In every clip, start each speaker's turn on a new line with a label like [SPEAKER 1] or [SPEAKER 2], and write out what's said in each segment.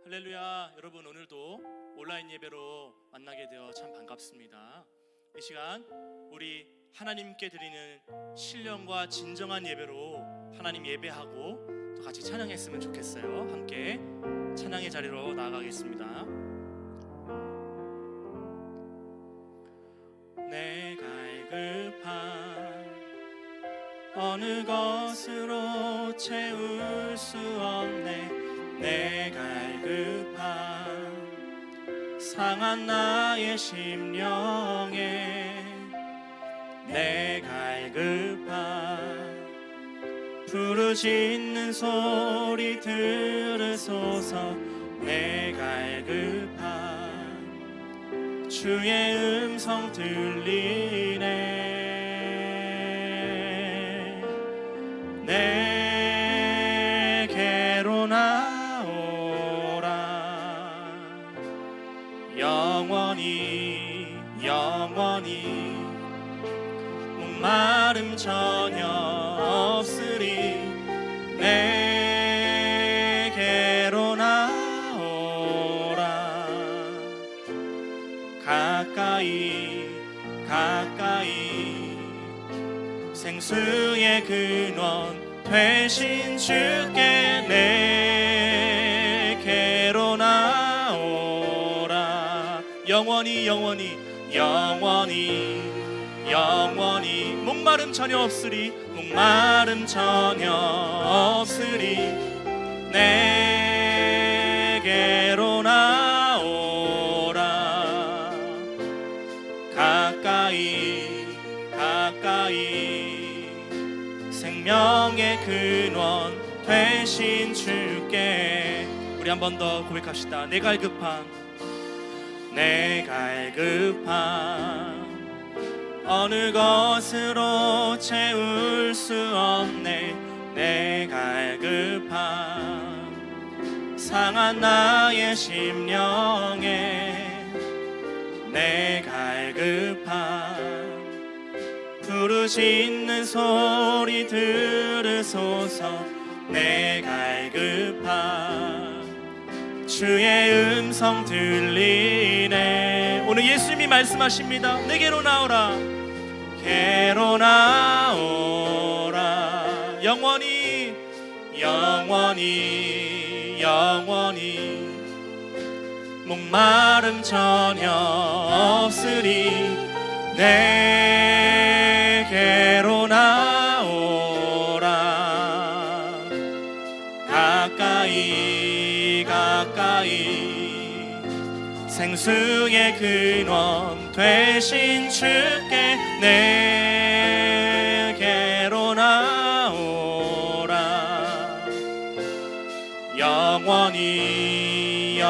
[SPEAKER 1] 할렐루야. 여러분, 오늘도 온라인 예배로 만나게 되어 참 반갑습니다. 이 시간 우리 하나님께 드리는 신령과 진정한 예배로 하나님 예배하고 또 같이 찬양했으면 좋겠어요. 함께 찬양의 자리로 나아가겠습니다. 내 갈급한 어느 것으로 채울 수 없네. 내 갈급한 상한 나의 심령에 내 갈급한 부르짖는 소리 들으소서. 내 갈급한 주의 음성 들리네. 내게로 나오라. 영원히 목마름 전혀 없으리. 내게로 나오라. 가까이 생수의 근원 되신 주께 내게로 나오라. 영원히 목마름 전혀 없으리. 내게로 나오라. 가까이 생명의 근원 되신 주께. 우리 한 번 더 고백합시다. 내 갈급한 어느 것으로 채울 수 없네. 내 갈급한 상한 나의 심령에 내 갈급한 부르짖는 소리 들으소서. 내 갈급한 주의 음성 들리네. 오늘 예수님이 말씀하십니다. 내게로 나오라. 게로 나오라. 영원히 목마름 전혀 없으리. 내게로 나오라. 가까이 생수의 근원 되신 주께 내게로 나오라. 영원히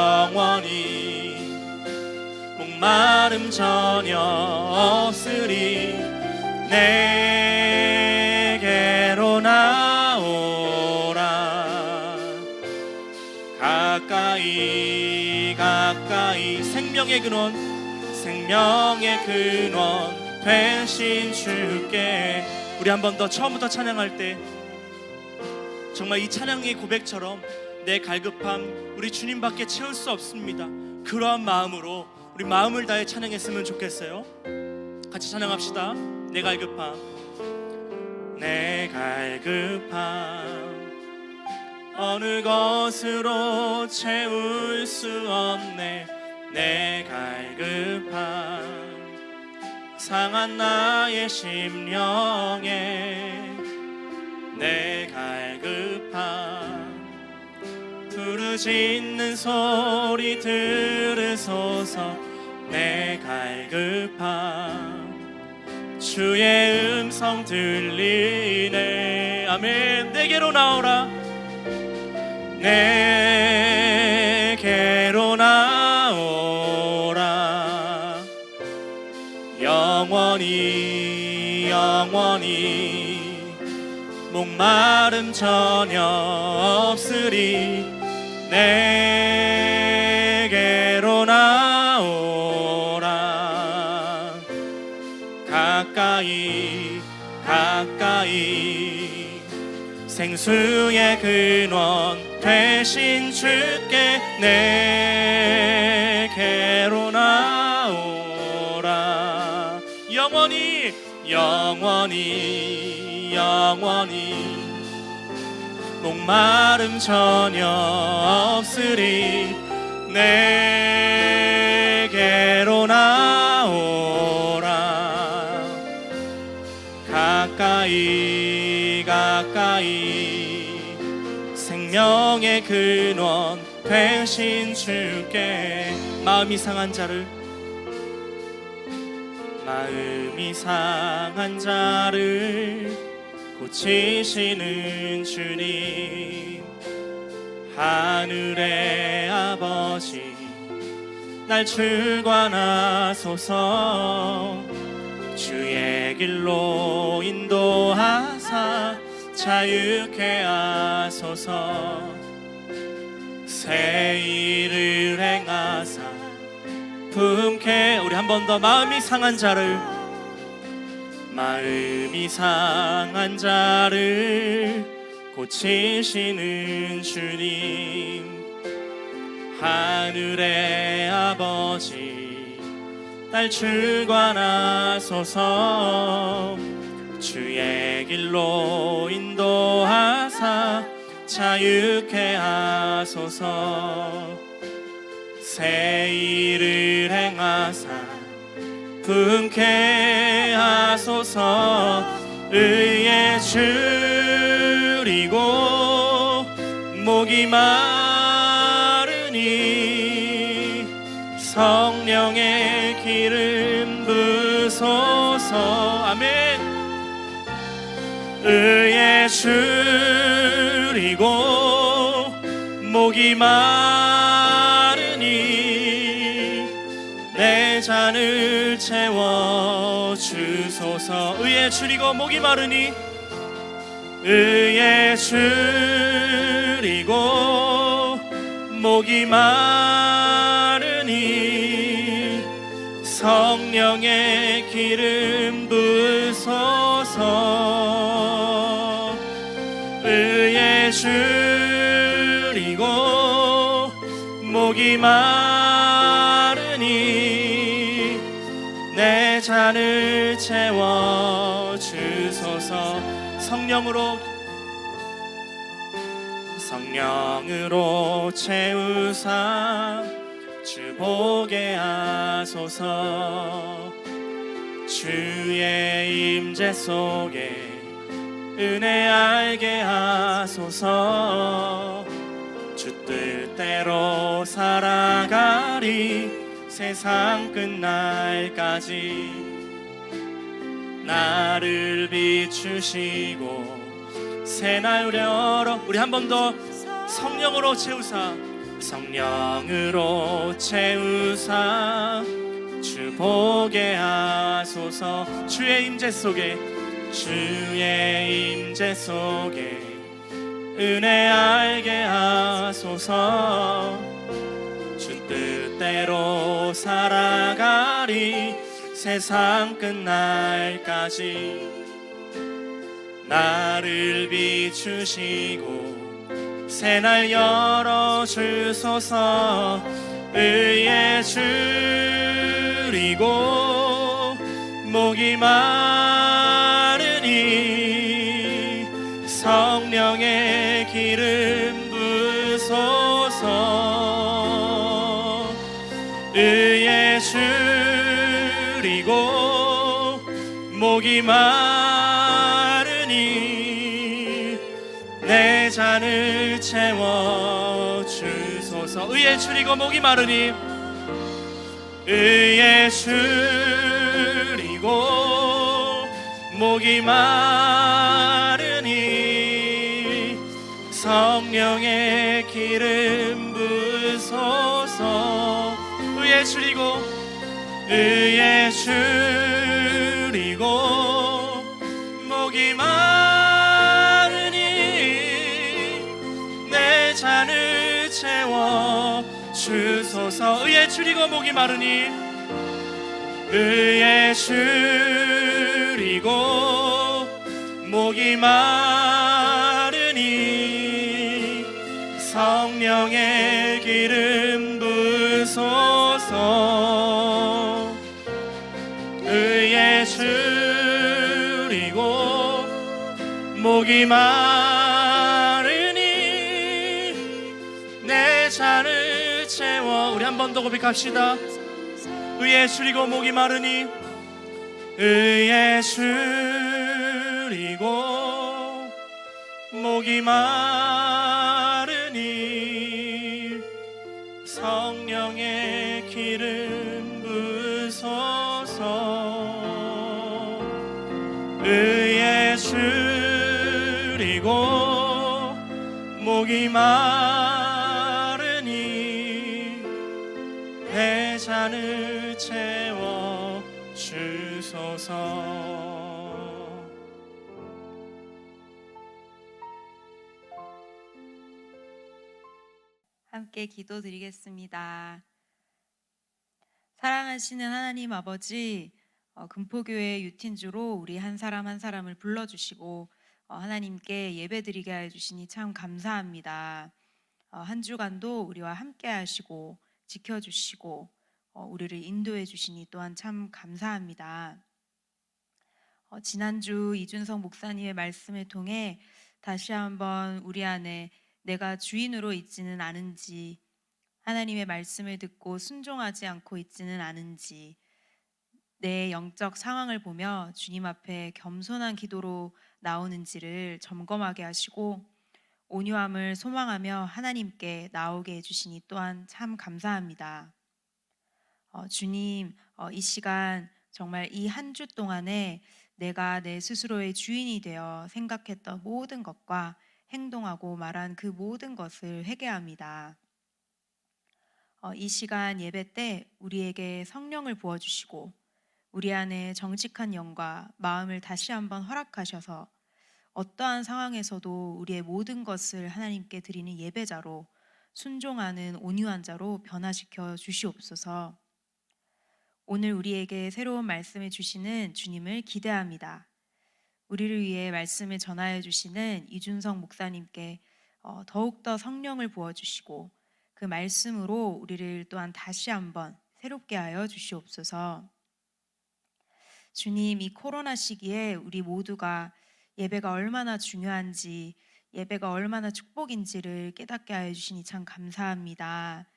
[SPEAKER 1] 목마름 전혀 없으리. 내게로 나오라. 가까이 생명의 근원 되신 주께. 우리 한 번 더 처음부터 찬양할 때 정말 이 찬양의 고백처럼 내 갈급함 우리 주님밖에 채울 수 없습니다. 그러한 마음으로 우리 마음을 다해 찬양했으면 좋겠어요. 같이 찬양합시다. 내 갈급함 어느 것으로 채울 수 없네. 내 갈급한 상한 나의 심령에 내 갈급한 부르짖는 소리 들으소서. 내 갈급한 주의 음성 들리네. 아멘. 내게로 나오라. 내게로 나오라. 영원히 목마름 전혀 없으리. 내게로 나오라. 가까이 생수의 근원 되신 주께 내게로 나오라. 영원히 영원히 영원히 목마름 전혀 없으리. 내게로 나오라. 가까이 가까이 생명의 근원 되신 주께 마음이 상한 자를 고치시는 주님. 하늘의 아버지 날 주관하소서. 주의 길로 인도하사 자유케 하소서. 새 일을 행하사 품게. 우리 한 번 더 마음이 상한 자를 고치시는 주님. 하늘의 아버지 날 주관하소서. 주의 길로 인도하사 자유케 하소서. 새 일을 행하사 품게 하소서. 의에 줄이고 목이 마르니 성령의 기름 부소서. 아멘. 의에 줄이고 목이 마르니 내 잔을 채워 주소서. 의에 줄이고 목이 마르니 의에 줄이고 목이 마르니 성령의 기름 부소서. 의에 줄이고 목이 마르니 내 잔을 채워 주소서. 성령으로 채우사 주 보게 하소서. 주의 임재 속에 은혜 알게 하소서. 주 뜻대로 살아가리 세상 끝날까지. 나를 비추시고 새날 열어. 우리 한 번 더 성령으로 채우사 주 보게 하소서. 주의 임재 속에 은혜 알게 하소서. 주 뜻대로 살아가리 세상 끝날까지. 나를 비추시고 새날 열어주소서. 의에 줄이고 목이 마르니 성령의 기름 부소서. 의에 줄이고 목이 마르니 내 잔을 채워 주소서. 의에 줄이고 목이 마르니 의에 줄이고 목이 마르니 성령의 기름 부소서. 의에 줄이고 목이 마르니 내 잔을 채워 주소서. 의에 줄이고 목이 마르니 의에 줄이고 목이 마르니 성령의 기름 부으소서. 의에 줄이고 목이 마르니 내 잔을 채워. 우리 한 번 더 고백합시다. 의에 줄이고 목이 마르니, 의에 줄이고 목이 마르니 성령의 기름 부으소서. 의에 줄이고 목이 마르니 내 잔을 채워 주소서.
[SPEAKER 2] 함께 기도드리겠습니다. 사랑하시는 하나님 아버지, 금포교회 유틴주로 우리 한 사람 한 사람을 불러주시고 하나님께 예배드리게 해주시니 참 감사합니다. 한 주간도 우리와 함께 하시고 지켜주시고 우리를 인도해 주시니 또한 참 감사합니다. 지난주 이준석 목사님의 말씀을 통해 다시 한번 우리 안에 내가 주인으로 있지는 않은지, 하나님의 말씀을 듣고 순종하지 않고 있지는 않은지, 내 영적 상황을 보며 주님 앞에 겸손한 기도로 나오는지를 점검하게 하시고 온유함을 소망하며 하나님께 나오게 해주시니 또한 참 감사합니다. 주님, 이 시간 정말 이 한 주 동안에 내가 내 스스로의 주인이 되어 생각했던 모든 것과 행동하고 말한 그 모든 것을 회개합니다. 이 시간 예배 때 우리에게 성령을 부어주시고 우리 안에 정직한 영과 마음을 다시 한번 허락하셔서 어떠한 상황에서도 우리의 모든 것을 하나님께 드리는 예배자로 순종하는 온유한 자로 변화시켜 주시옵소서. 오늘 우리에게 새로운 말씀을 주시는 주님을 기대합니다. 우리를 위해 말씀을 전하여 주시는 이준석 목사님께 더욱더 성령을 부어주시고 그 말씀으로 우리를 또한 다시 한번 새롭게 하여 주시옵소서. 주님, 이 코로나 시기에 우리 모두가 예배가 얼마나 중요한지, 예배가 얼마나 축복인지를 깨닫게 하여 주시니 참 감사합니다.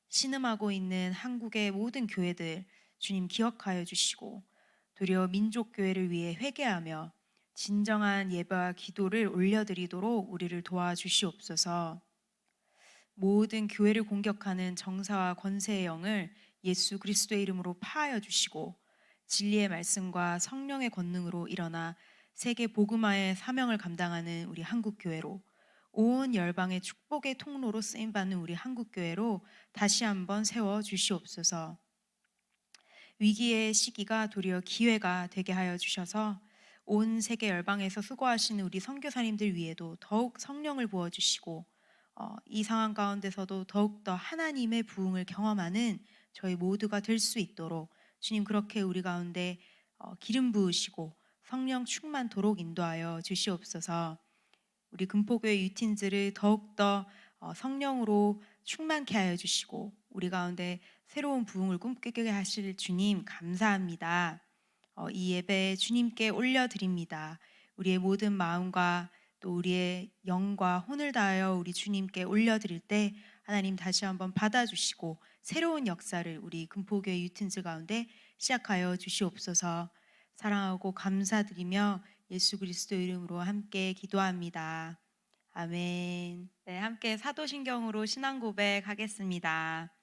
[SPEAKER 2] 신음하고 있는 한국의 모든 교회들 주님 기억하여 주시고 도리어 민족교회를 위해 회개하며 진정한 예배와 기도를 올려드리도록 우리를 도와주시옵소서. 모든 교회를 공격하는 정사와 권세의 영을 예수 그리스도의 이름으로 파하여 주시고 진리의 말씀과 성령의 권능으로 일어나 세계 복음화의 사명을 감당하는 우리 한국교회로, 온 열방의 축복의 통로로 쓰임받는 우리 한국교회로 다시 한번 세워 주시옵소서. 위기의 시기가 도리어 기회가 되게 하여 주셔서 온 세계 열방에서 수고하시는 우리 선교사님들 위에도 더욱 성령을 부어주시고 이 상황 가운데서도 더욱더 하나님의 부흥을 경험하는 저희 모두가 될 수 있도록 주님 그렇게 우리 가운데 기름 부으시고 성령 충만토록 인도하여 주시옵소서. 우리 금포교회 유틴즈를 더욱더 성령으로 충만케 하여 주시고 우리 가운데 새로운 부흥을 꿈꾸게 하실 주님 감사합니다. 이 예배 주님께 올려드립니다. 우리의 모든 마음과 또 우리의 영과 혼을 다하여 우리 주님께 올려드릴 때 하나님 다시 한번 받아주시고 새로운 역사를 우리 금포교회 유틴즈 가운데 시작하여 주시옵소서. 사랑하고 감사드리며 예수 그리스도 이름으로 함께 기도합니다. 아멘. 네, 함께 사도신경으로 신앙 고백하겠습니다.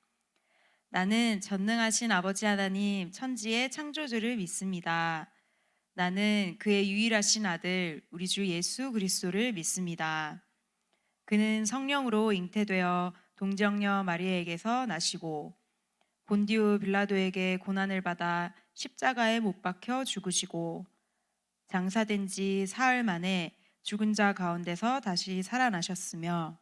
[SPEAKER 2] 나는 전능하신 아버지 하나님 천지의 창조주를 믿습니다. 나는 그의 유일하신 아들 우리 주 예수 그리스도를 믿습니다. 그는 성령으로 잉태되어 동정녀 마리아에게서 나시고 본디오 빌라도에게 고난을 받아 십자가에 못 박혀 죽으시고 장사된 지 사흘 만에 죽은 자 가운데서 다시 살아나셨으며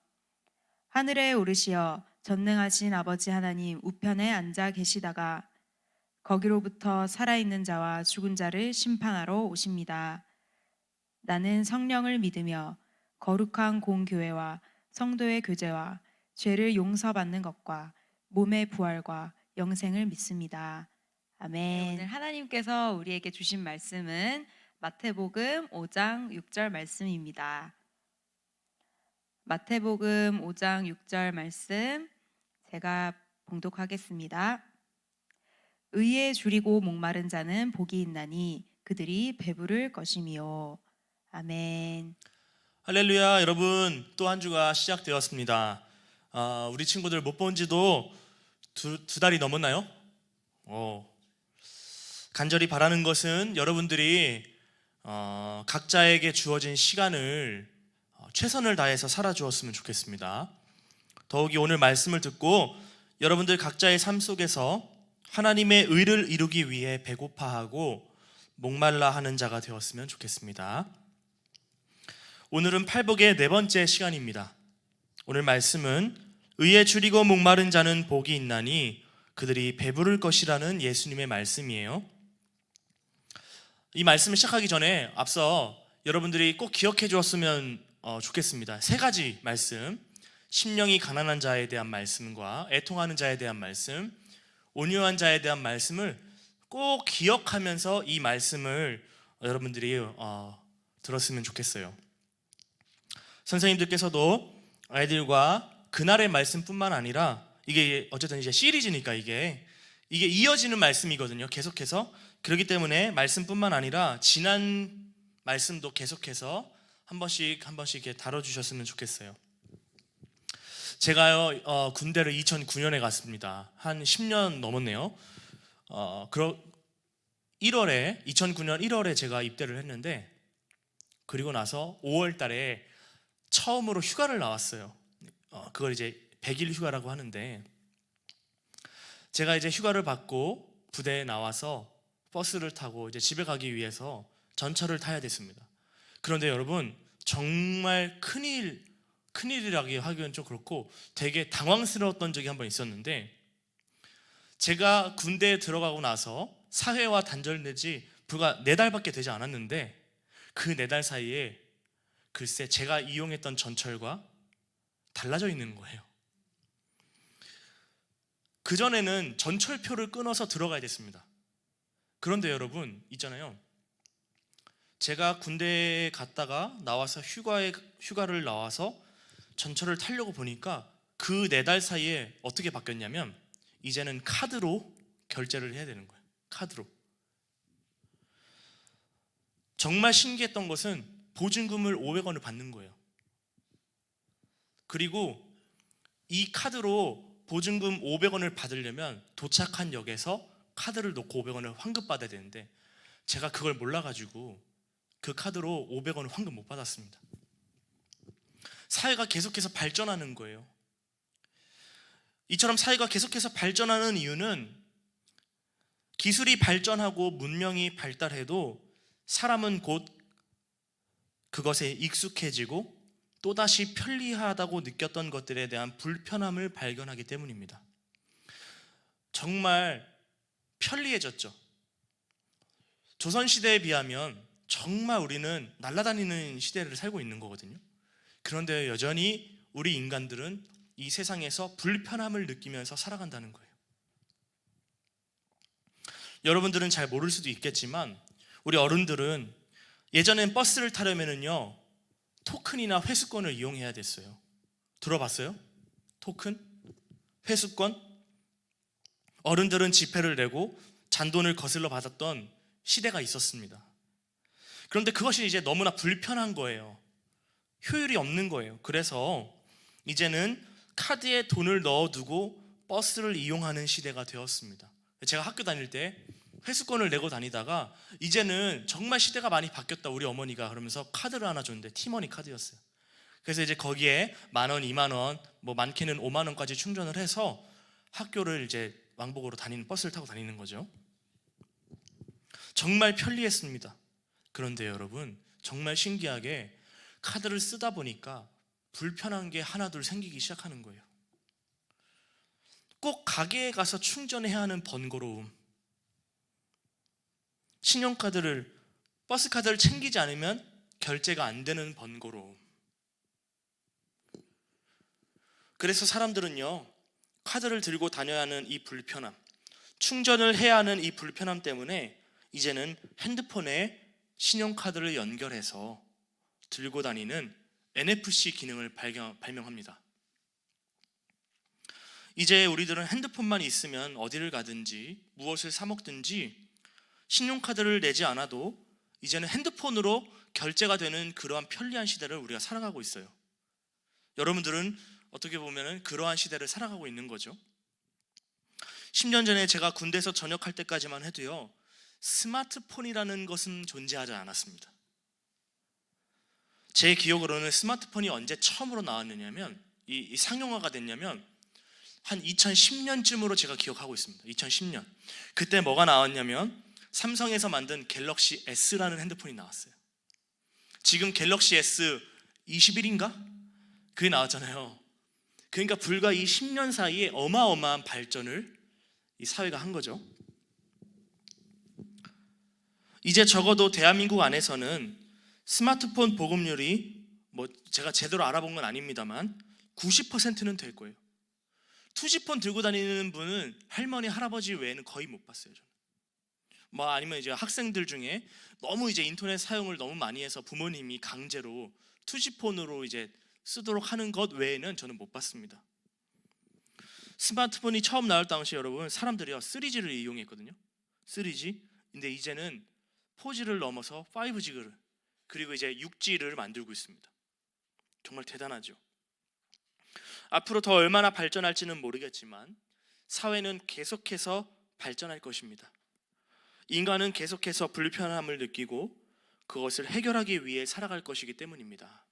[SPEAKER 2] 하늘에 오르시어 전능하신 아버지 하나님 우편에 앉아 계시다가 거기로부터 살아있는 자와 죽은 자를 심판하러 오십니다. 나는 성령을 믿으며 거룩한 공교회와 성도의 교제와 죄를 용서받는 것과 몸의 부활과 영생을 믿습니다. 아멘. 오늘 하나님께서 우리에게 주신 말씀은 마태복음 5장 6절 말씀입니다. 마태복음 5장 6절 말씀 제가 봉독하겠습니다. 의에 줄이고 목마른 자는 복이 있나니 그들이 배부를 것이미요. 아멘.
[SPEAKER 1] 할렐루야. 여러분, 또 한 주가 시작되었습니다. 우리 친구들 못 본 지도 두 달이 넘었나요? 간절히 바라는 것은 여러분들이 각자에게 주어진 시간을 최선을 다해서 살아주었으면 좋겠습니다. 더욱이 오늘 말씀을 듣고 여러분들 각자의 삶 속에서 하나님의 의를 이루기 위해 배고파하고 목말라 하는 자가 되었으면 좋겠습니다. 오늘은 팔복의 네 번째 시간입니다. 오늘 말씀은 의에 줄이고 목마른 자는 복이 있나니 그들이 배부를 것이라는 예수님의 말씀이에요. 이 말씀을 시작하기 전에 앞서 여러분들이 꼭 기억해 주었으면 좋겠습니다. 세 가지 말씀, 심령이 가난한 자에 대한 말씀과 애통하는 자에 대한 말씀, 온유한 자에 대한 말씀을 꼭 기억하면서 이 말씀을 여러분들이 들었으면 좋겠어요. 선생님들께서도 아이들과 그날의 말씀뿐만 아니라 이게 어쨌든 이제 시리즈니까 이게 이어지는 말씀이거든요. 계속해서. 그렇기 때문에 말씀뿐만 아니라 지난 말씀도 계속해서 한 번씩 이렇게 다뤄주셨으면 좋겠어요. 제가요 군대를 2009년에 갔습니다. 한 10년 넘었네요. 2009년 1월에 제가 입대를 했는데 그리고 나서 5월 달에 처음으로 휴가를 나왔어요. 그걸 이제 100일 휴가라고 하는데 제가 이제 휴가를 받고 부대에 나와서 버스를 타고 이제 집에 가기 위해서 전철을 타야 됐습니다. 그런데 여러분 정말 큰일이라고 하기는 좀 그렇고 되게 당황스러웠던 적이 한 번 있었는데 제가 군대에 들어가고 나서 사회와 단절된 지 불과 4달밖에 되지 않았는데 그 4달 사이에 글쎄 제가 이용했던 전철과 달라져 있는 거예요. 그전에는 전철표를 끊어서 들어가야 됐습니다. 그런데 여러분 있잖아요. 제가 군대에 갔다가 나와서 휴가를 나와서 전철을 타려고 보니까 그 4달 사이에 어떻게 바뀌었냐면 이제는 카드로 결제를 해야 되는 거예요. 카드로. 정말 신기했던 것은 보증금을 500원을 받는 거예요. 그리고 이 카드로 보증금 500원을 받으려면 도착한 역에서 카드를 놓고 500원을 환급받아야 되는데 제가 그걸 몰라가지고 그 카드로 500원을 환급 못 받았습니다. 사회가 계속해서 발전하는 거예요. 이처럼 사회가 계속해서 발전하는 이유는 기술이 발전하고 문명이 발달해도 사람은 곧 그것에 익숙해지고 또다시 편리하다고 느꼈던 것들에 대한 불편함을 발견하기 때문입니다. 정말 편리해졌죠. 조선시대에 비하면 정말 우리는 날아다니는 시대를 살고 있는 거거든요. 그런데 여전히 우리 인간들은 이 세상에서 불편함을 느끼면서 살아간다는 거예요. 여러분들은 잘 모를 수도 있겠지만 우리 어른들은 예전엔 버스를 타려면은요 토큰이나 회수권을 이용해야 됐어요. 들어봤어요? 토큰? 회수권? 어른들은 지폐를 내고 잔돈을 거슬러 받았던 시대가 있었습니다. 그런데 그것이 이제 너무나 불편한 거예요. 효율이 없는 거예요. 그래서 이제는 카드에 돈을 넣어두고 버스를 이용하는 시대가 되었습니다. 제가 학교 다닐 때 회수권을 내고 다니다가 이제는 정말 시대가 많이 바뀌었다 우리 어머니가 그러면서 카드를 하나 줬는데 티머니 카드였어요. 그래서 이제 거기에 10,000원, 20,000원, 뭐 많게는 50,000원까지 충전을 해서 학교를 이제 왕복으로 다니는 버스를 타고 다니는 거죠. 정말 편리했습니다. 그런데 여러분 정말 신기하게 카드를 쓰다 보니까 불편한 게 하나둘 생기기 시작하는 거예요. 꼭 가게에 가서 충전해야 하는 번거로움, 신용카드를 버스카드를 챙기지 않으면 결제가 안 되는 번거로움, 그래서 사람들은요, 카드를 들고 다녀야 하는 이 불편함, 충전을 해야 하는 이 불편함 때문에 이제는 핸드폰에 신용카드를 연결해서 들고 다니는 NFC 기능을 발명합니다. 이제 우리들은 핸드폰만 있으면 어디를 가든지 무엇을 사 먹든지 신용카드를 내지 않아도 이제는 핸드폰으로 결제가 되는 그러한 편리한 시대를 우리가 살아가고 있어요. 여러분들은 어떻게 보면 그러한 시대를 살아가고 있는 거죠. 10년 전에 제가 군대에서 전역할 때까지만 해도요, 스마트폰이라는 것은 존재하지 않았습니다. 제 기억으로는 스마트폰이 언제 처음으로 나왔느냐면, 이 상용화가 됐냐면 한 2010년쯤으로 제가 기억하고 있습니다. 2010년. 그때 뭐가 나왔냐면 삼성에서 만든 갤럭시 S라는 핸드폰이 나왔어요. 지금 갤럭시 S 21인가? 그게 나왔잖아요. 그러니까 불과 이 10년 사이에 어마어마한 발전을 이 사회가 한 거죠. 이제 적어도 대한민국 안에서는 스마트폰 보급률이 제가 제대로 알아본 건 아닙니다만 90%는 될 거예요. 투지폰 들고 다니는 분은 할머니, 할아버지 외에는 거의 못 봤어요, 저는. 아니면 이제 학생들 중에 너무 이제 인터넷 사용을 너무 많이 해서 부모님이 강제로 투지폰으로 이제 쓰도록 하는 것 외에는 저는 못 봤습니다. 스마트폰이 처음 나올 당시 여러분, 사람들이요 3G를 이용했거든요. 3G. 근데 이제는 4G를 넘어서 5G를, 그리고 이제 6G를 만들고 있습니다. 정말 대단하죠. 앞으로 더 얼마나 발전할지는 모르겠지만 사회는 계속해서 발전할 것입니다. 인간은 계속해서 불편함을 느끼고 그것을 해결하기 위해 살아갈 것이기 때문입니다.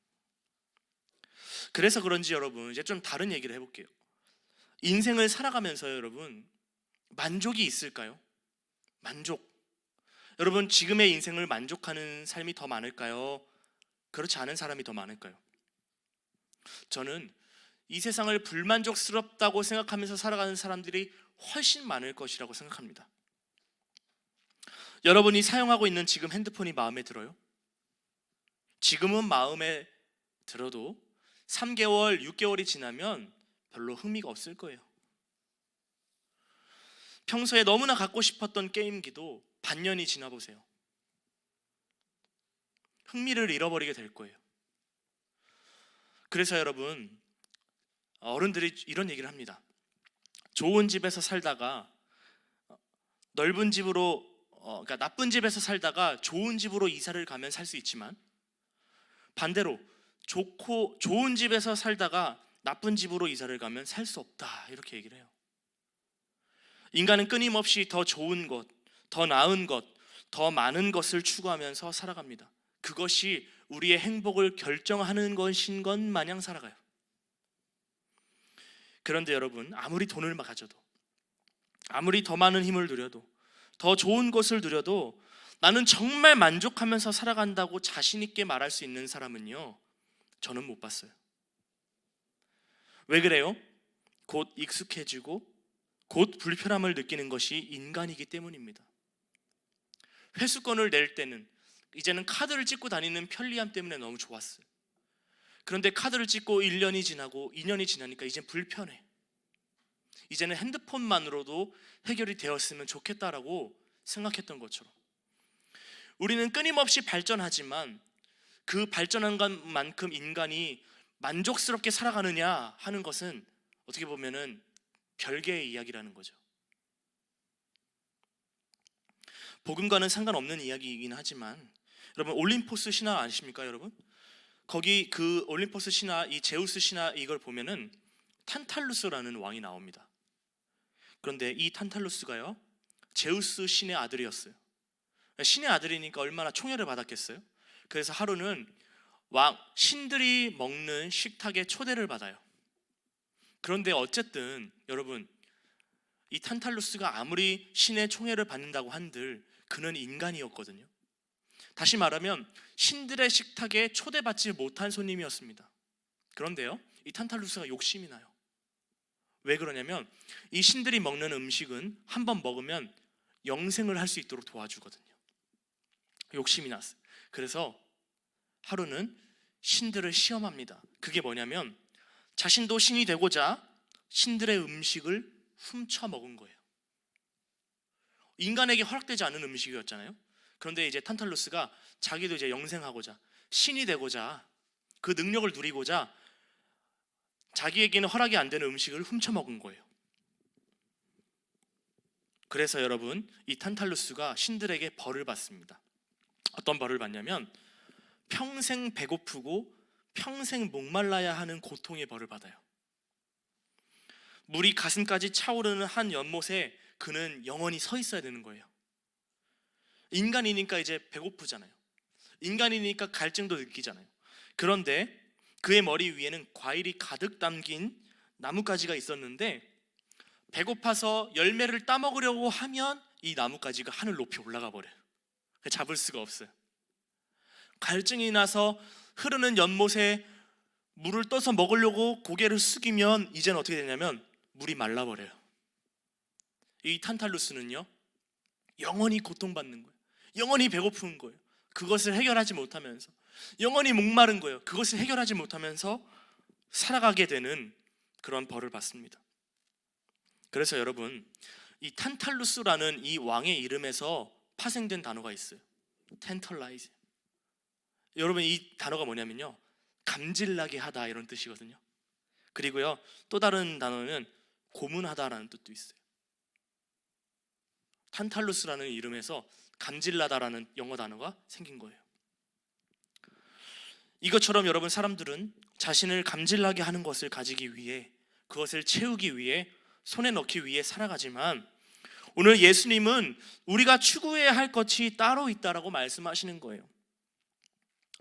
[SPEAKER 1] 그래서 그런지 여러분, 이제 좀 다른 얘기를 해볼게요. 인생을 살아가면서 여러분, 만족이 있을까요? 만족. 여러분, 지금의 인생을 만족하는 삶이 더 많을까요? 그렇지 않은 사람이 더 많을까요? 저는 이 세상을 불만족스럽다고 생각하면서 살아가는 사람들이 훨씬 많을 것이라고 생각합니다. 여러분이 사용하고 있는 지금 핸드폰이 마음에 들어요? 지금은 마음에 들어도 3개월, 6개월이 지나면 별로 흥미가 없을 거예요. 평소에 너무나 갖고 싶었던 게임기도 반년이 지나 보세요. 흥미를 잃어버리게 될 거예요. 그래서 여러분, 어른들이 이런 얘기를 합니다. 좋은 집에서 살다가 넓은 집으로, 그러니까 나쁜 집에서 살다가 좋은 집으로 이사를 가면 살 수 있지만, 반대로 좋은 집에서 살다가 나쁜 집으로 이사를 가면 살 수 없다, 이렇게 얘기를 해요. 인간은 끊임없이 더 좋은 것, 더 나은 것, 더 많은 것을 추구하면서 살아갑니다. 그것이 우리의 행복을 결정하는 것인 것 마냥 살아가요. 그런데 여러분, 아무리 돈을 가져도, 아무리 더 많은 힘을 누려도, 더 좋은 것을 누려도 나는 정말 만족하면서 살아간다고 자신 있게 말할 수 있는 사람은요, 저는 못 봤어요. 왜 그래요? 곧 익숙해지고 곧 불편함을 느끼는 것이 인간이기 때문입니다. 회수권을 낼 때는 이제는 카드를 찍고 다니는 편리함 때문에 너무 좋았어요. 그런데 카드를 찍고 1년이 지나고 2년이 지나니까 이제 불편해. 이제는 핸드폰만으로도 해결이 되었으면 좋겠다라고 생각했던 것처럼, 우리는 끊임없이 발전하지만 그 발전한 것만큼 인간이 만족스럽게 살아가느냐 하는 것은 어떻게 보면은 별개의 이야기라는 거죠. 복음과는 상관없는 이야기이긴 하지만, 여러분 올림포스 신화 아십니까 여러분? 거기 그 올림포스 신화, 이 제우스 신화 이걸 보면은 탄탈루스라는 왕이 나옵니다. 그런데 이 탄탈루스가요, 제우스 신의 아들이었어요. 신의 아들이니까 얼마나 총애를 받았겠어요? 그래서 하루는 신들이 먹는 식탁에 초대를 받아요. 그런데 어쨌든 여러분, 이 탄탈루스가 아무리 신의 총애를 받는다고 한들 그는 인간이었거든요. 다시 말하면 신들의 식탁에 초대받지 못한 손님이었습니다. 그런데요, 이 탄탈루스가 욕심이 나요. 왜 그러냐면 이 신들이 먹는 음식은 한번 먹으면 영생을 할 수 있도록 도와주거든요. 욕심이 났어요. 그래서 하루는 신들을 시험합니다. 그게 뭐냐면 자신도 신이 되고자 신들의 음식을 훔쳐 먹은 거예요. 인간에게 허락되지 않은 음식이었잖아요. 그런데 이제 탄탈루스가 자기도 이제 영생하고자 신이 되고자 그 능력을 누리고자 자기에게는 허락이 안 되는 음식을 훔쳐 먹은 거예요. 그래서 여러분, 이 탄탈루스가 신들에게 벌을 받습니다. 어떤 벌을 받냐면 평생 배고프고 평생 목말라야 하는 고통의 벌을 받아요. 물이 가슴까지 차오르는 한 연못에 그는 영원히 서 있어야 되는 거예요. 인간이니까 이제 배고프잖아요. 인간이니까 갈증도 느끼잖아요. 그런데 그의 머리 위에는 과일이 가득 담긴 나뭇가지가 있었는데 배고파서 열매를 따먹으려고 하면 이 나뭇가지가 하늘 높이 올라가 버려요. 잡을 수가 없어요. 갈증이 나서 흐르는 연못에 물을 떠서 먹으려고 고개를 숙이면 이제는 어떻게 되냐면 물이 말라버려요. 이 탄탈루스는요, 영원히 고통받는 거예요. 영원히 배고픈 거예요. 그것을 해결하지 못하면서, 영원히 목마른 거예요. 그것을 해결하지 못하면서 살아가게 되는 그런 벌을 받습니다. 그래서 여러분, 이 탄탈루스라는 이 왕의 이름에서 파생된 단어가 있어요. 텐털라이즈. 여러분, 이 단어가 뭐냐면요, 감질나게 하다 이런 뜻이거든요. 그리고요, 또 다른 단어는 고문하다라는 뜻도 있어요. 탄탈루스라는 이름에서 감질나다라는 영어 단어가 생긴 거예요. 이것처럼 여러분, 사람들은 자신을 감질나게 하는 것을 가지기 위해, 그것을 채우기 위해, 손에 넣기 위해 살아가지만 오늘 예수님은 우리가 추구해야 할 것이 따로 있다라고 말씀하시는 거예요.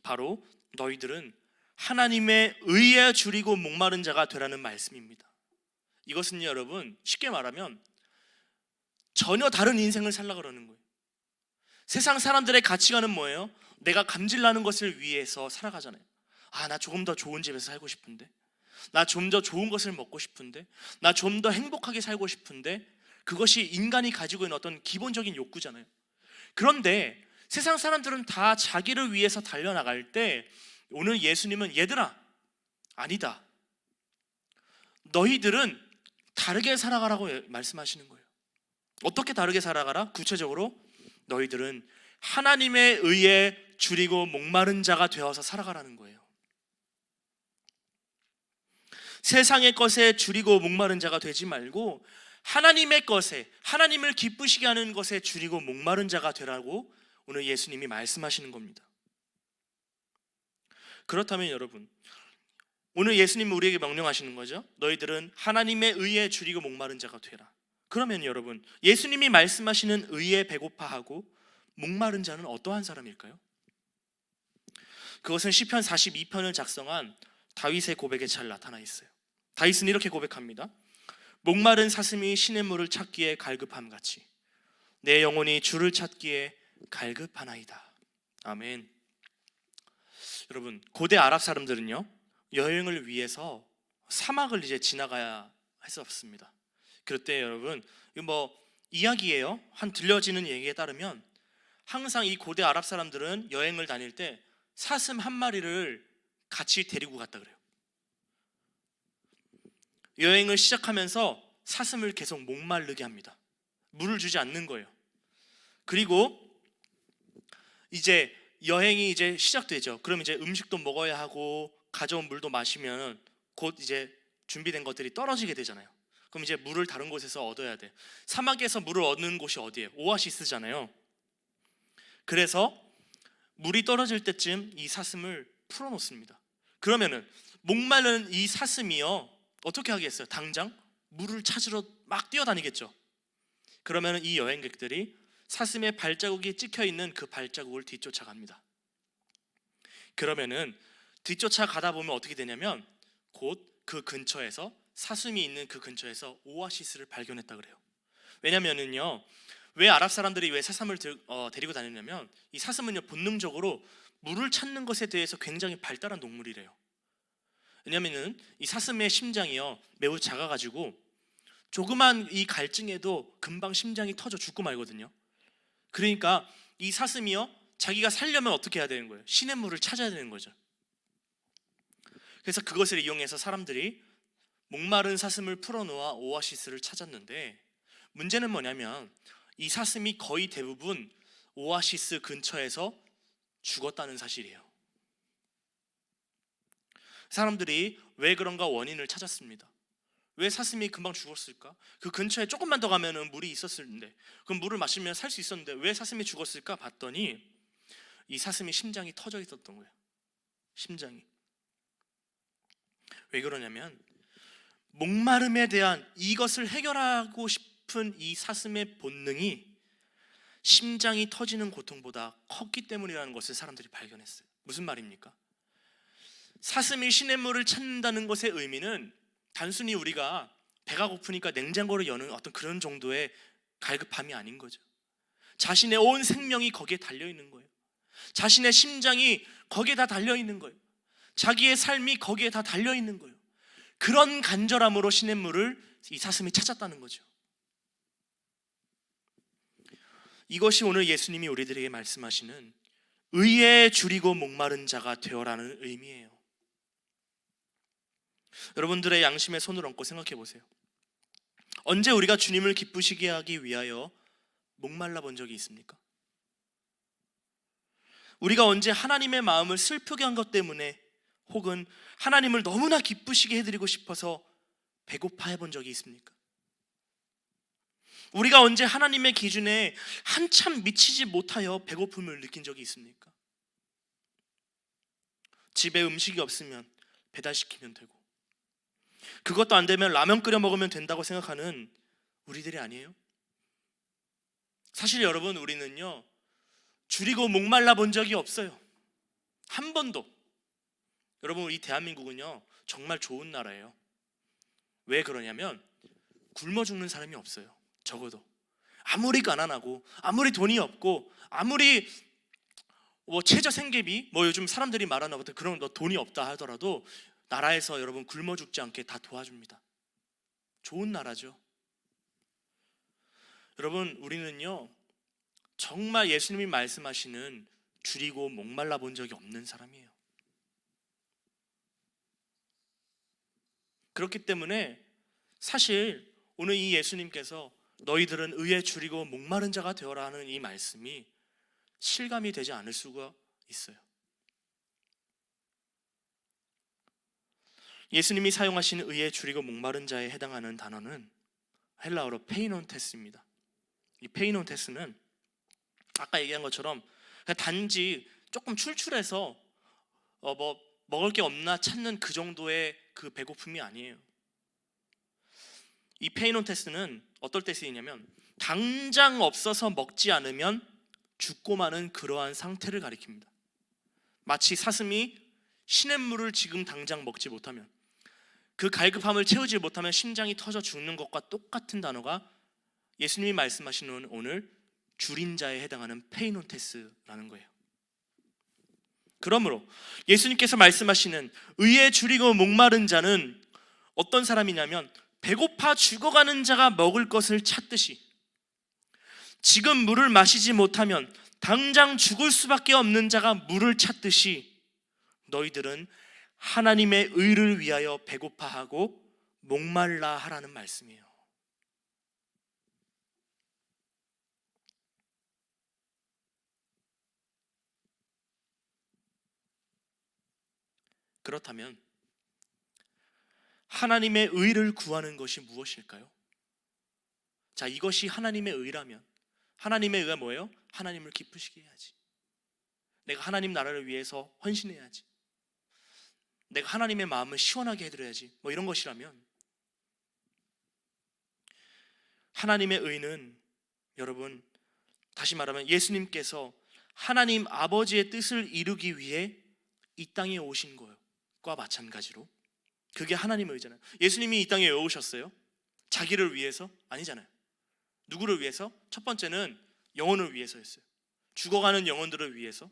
[SPEAKER 1] 바로 너희들은 하나님의 의에 줄이고 목마른 자가 되라는 말씀입니다. 이것은 여러분, 쉽게 말하면 전혀 다른 인생을 살라 그러는 거예요. 세상 사람들의 가치관은 뭐예요? 내가 감질나는 것을 위해서 살아가잖아요. 나 조금 더 좋은 집에서 살고 싶은데, 나 좀 더 좋은 것을 먹고 싶은데, 나 좀 더 행복하게 살고 싶은데, 그것이 인간이 가지고 있는 어떤 기본적인 욕구잖아요. 그런데 세상 사람들은 다 자기를 위해서 달려나갈 때 오늘 예수님은 얘들아, 아니다, 너희들은 다르게 살아가라고 말씀하시는 거예요. 어떻게 다르게 살아가라? 구체적으로 너희들은 하나님의 의에 줄이고 목마른 자가 되어서 살아가라는 거예요. 세상의 것에 줄이고 목마른 자가 되지 말고 하나님의 것에, 하나님을 기쁘시게 하는 것에 줄이고 목마른 자가 되라고 오늘 예수님이 말씀하시는 겁니다. 그렇다면 여러분, 오늘 예수님은 우리에게 명령하시는 거죠. 너희들은 하나님의 의에 줄이고 목마른 자가 되라. 그러면 여러분, 예수님이 말씀하시는 의에 배고파하고 목마른 자는 어떠한 사람일까요? 그것은 시편 42편을 작성한 다윗의 고백에 잘 나타나 있어요. 다윗은 이렇게 고백합니다. 목마른 사슴이 시냇물을 찾기에 갈급함같이 내 영혼이 주를 찾기에 갈급하나이다. 아멘. 여러분, 고대 아랍 사람들은요, 여행을 위해서 사막을 이제 지나가야 했었습니다. 그럴 때 여러분, 이거 이야기예요. 한 들려지는 얘기에 따르면 항상 이 고대 아랍 사람들은 여행을 다닐 때 사슴 한 마리를 같이 데리고 갔다 그래요. 여행을 시작하면서 사슴을 계속 목마르게 합니다. 물을 주지 않는 거예요. 그리고 이제 여행이 이제 시작되죠. 그럼 이제 음식도 먹어야 하고 가져온 물도 마시면 곧 이제 준비된 것들이 떨어지게 되잖아요. 그럼 이제 물을 다른 곳에서 얻어야 돼. 사막에서 물을 얻는 곳이 어디예요? 오아시스잖아요. 그래서 물이 떨어질 때쯤 이 사슴을 풀어놓습니다. 그러면은 목마른 이 사슴이요, 어떻게 하겠어요? 당장 물을 찾으러 막 뛰어다니겠죠. 그러면 이 여행객들이 사슴의 발자국이 찍혀 있는 그 발자국을 뒤쫓아갑니다. 그러면은 뒤쫓아가다 보면 어떻게 되냐면 곧 그 근처에서, 사슴이 있는 그 근처에서 오아시스를 발견했다 그래요. 왜냐면은요, 왜 아랍 사람들이 왜 사슴을 데리고 다니냐면 이 사슴은요, 본능적으로 물을 찾는 것에 대해서 굉장히 발달한 동물이래요. 왜냐면은 이 사슴의 심장이요, 매우 작아가지고 조그만 이 갈증에도 금방 심장이 터져 죽고 말거든요. 그러니까 이 사슴이요, 자기가 살려면 어떻게 해야 되는 거예요? 시냇물을 찾아야 되는 거죠. 그래서 그것을 이용해서 사람들이 목마른 사슴을 풀어놓아 오아시스를 찾았는데, 문제는 뭐냐면 이 사슴이 거의 대부분 오아시스 근처에서 죽었다는 사실이에요. 사람들이 왜 그런가 원인을 찾았습니다. 왜 사슴이 금방 죽었을까? 그 근처에 조금만 더 가면은 물이 있었을 텐데, 그럼 물을 마시면 살 수 있었는데 왜 사슴이 죽었을까 봤더니 이 사슴이 심장이 터져 있었던 거예요. 심장이. 왜 그러냐면 목마름에 대한 이것을 해결하고 싶은 이 사슴의 본능이 심장이 터지는 고통보다 컸기 때문이라는 것을 사람들이 발견했어요. 무슨 말입니까? 사슴이 시냇물을 찾는다는 것의 의미는 단순히 우리가 배가 고프니까 냉장고를 여는 어떤 그런 정도의 갈급함이 아닌 거죠. 자신의 온 생명이 거기에 달려있는 거예요. 자신의 심장이 거기에 다 달려있는 거예요. 자기의 삶이 거기에 다 달려있는 거예요. 그런 간절함으로 시냇물을 이 사슴이 찾았다는 거죠. 이것이 오늘 예수님이 우리들에게 말씀하시는 의에 줄이고 목마른 자가 되어라는 의미예요. 여러분들의 양심에 손을 얹고 생각해 보세요. 언제 우리가 주님을 기쁘시게 하기 위하여 목말라 본 적이 있습니까? 우리가 언제 하나님의 마음을 슬프게 한 것 때문에, 혹은 하나님을 너무나 기쁘시게 해드리고 싶어서 배고파 해본 적이 있습니까? 우리가 언제 하나님의 기준에 한참 미치지 못하여 배고픔을 느낀 적이 있습니까? 집에 음식이 없으면 배달시키면 되고, 그것도 안 되면 라면 끓여 먹으면 된다고 생각하는 우리들이 아니에요? 사실 여러분, 우리는요 줄이고 목말라 본 적이 없어요. 한 번도. 여러분, 우리 대한민국은요 정말 좋은 나라예요. 왜 그러냐면 굶어 죽는 사람이 없어요. 적어도 아무리 가난하고 아무리 돈이 없고 아무리 최저 생계비, 요즘 사람들이 말하는 어떤 그런 돈이 없다 하더라도 나라에서 여러분 굶어 죽지 않게 다 도와줍니다. 좋은 나라죠. 여러분, 우리는요 정말 예수님이 말씀하시는 줄이고 목말라 본 적이 없는 사람이에요. 그렇기 때문에 사실 오늘 이 예수님께서 너희들은 의에 줄이고 목마른 자가 되어라 하는 이 말씀이 실감이 되지 않을 수가 있어요. 예수님이 사용하신 의에 줄이고 목마른 자에 해당하는 단어는 헬라어로 페이논테스입니다. 이 페이논테스는 아까 얘기한 것처럼 그냥 단지 조금 출출해서 먹을 게 없나 찾는 그 정도의 그 배고픔이 아니에요. 이 페이논테스는 어떨 때 쓰이냐면 당장 없어서 먹지 않으면 죽고 마는 그러한 상태를 가리킵니다. 마치 사슴이 시냇물을 지금 당장 먹지 못하면, 그 갈급함을 채우지 못하면 심장이 터져 죽는 것과 똑같은 단어가 예수님이 말씀하시는 오늘 줄인 자에 해당하는 페이논테스라는 거예요. 그러므로 예수님께서 말씀하시는 의에 줄이고 목마른 자는 어떤 사람이냐면 배고파 죽어가는 자가 먹을 것을 찾듯이, 지금 물을 마시지 못하면 당장 죽을 수밖에 없는 자가 물을 찾듯이 너희들은 하나님의 의를 위하여 배고파하고 목말라 하라는 말씀이에요. 그렇다면 하나님의 의를 구하는 것이 무엇일까요? 자, 이것이 하나님의 의라면 하나님의 의가 뭐예요? 하나님을 기쁘시게 해야지. 내가 하나님 나라를 위해서 헌신해야지. 내가 하나님의 마음을 시원하게 해드려야지. 이런 것이라면 하나님의 의는, 여러분, 다시 말하면 예수님께서 하나님 아버지의 뜻을 이루기 위해 이 땅에 오신 것과 마찬가지로 그게 하나님의 의잖아요. 예수님이 이 땅에 왜 오셨어요? 자기를 위해서? 아니잖아요. 누구를 위해서? 첫 번째는 영혼을 위해서였어요. 죽어가는 영혼들을 위해서.